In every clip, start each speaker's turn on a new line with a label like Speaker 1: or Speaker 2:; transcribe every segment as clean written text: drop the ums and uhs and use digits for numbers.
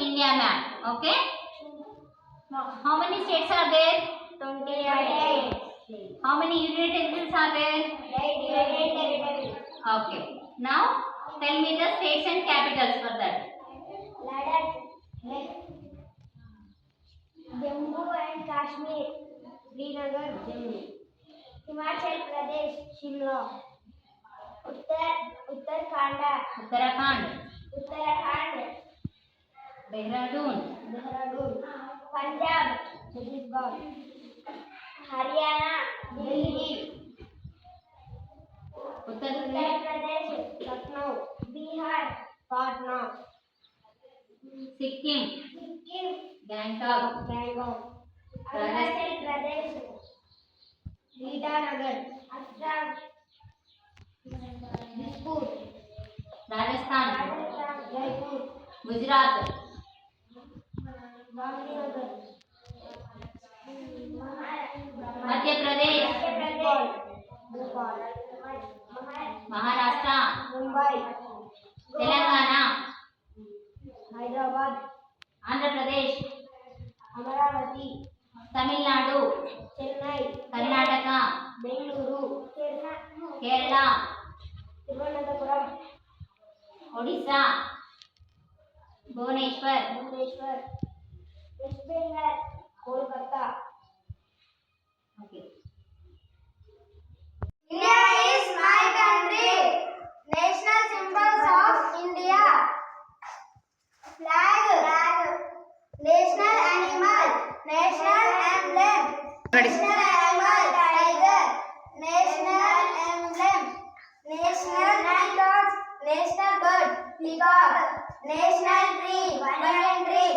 Speaker 1: India map. Okay. How many states are there?
Speaker 2: 28.
Speaker 1: How many union territories are there?
Speaker 2: 8.
Speaker 1: Okay. Now tell me the states and capitals for that.
Speaker 2: Ladakh, Jammu and Kashmir, Srinagar, Jammu. Himachal Pradesh, Shimla. Uttarakhand,
Speaker 1: Dehradun,
Speaker 2: Punjab, Chhattisgarh. Haryana, Delhi.
Speaker 1: Uttar
Speaker 2: Uttar
Speaker 1: Pradesh,
Speaker 2: Pradesh, Lucknow. Bihar, Patna.
Speaker 1: Sikkim,
Speaker 2: Sikkim,
Speaker 1: Gangtok,
Speaker 2: Bangkok. Arunachal Pradesh, Itanagar. Assam, Dispur.
Speaker 1: Rajasthan,
Speaker 2: Jaipur.
Speaker 1: Gujarat,
Speaker 2: Gaندhinagar.
Speaker 1: Madhya Pradesh,
Speaker 2: Bhopal.
Speaker 1: Maharashtra,
Speaker 2: Mumbai.
Speaker 1: Telangana,
Speaker 2: Hyderabad.
Speaker 1: Andhra Pradesh,
Speaker 2: Amaravati.
Speaker 1: Tamil Nadu,
Speaker 2: Chennai.
Speaker 1: Karnataka,
Speaker 2: Bengaluru.
Speaker 1: Kerala,
Speaker 2: Thiruvananthapuram.
Speaker 1: Odisha, Bhubaneswar.
Speaker 2: West Bengal. Kolkata.
Speaker 1: Okay.
Speaker 2: India is my country. National symbols of India. Flag. National animal. National emblem. National animal. Tiger. National emblem. National peacock. National bird. Peacock. National tree. Banyan tree.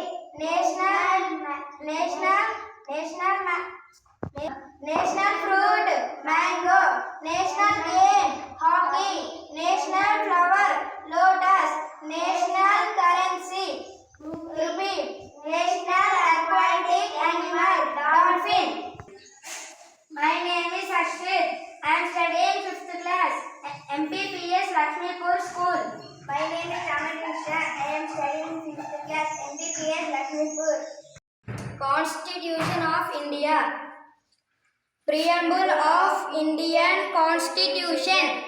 Speaker 2: National fruit. Mango. National game. Hockey. National flower. Lotus. National currency. Rupee. National aquatic animal. Dolphin. My name is Ashrit. I am studying 5th class. MPPS Lakshmipur School. My name is Raman Krishna. I am studying 6th class. MPPS Lakshmipur. Constitution of India. Preamble of Indian Constitution.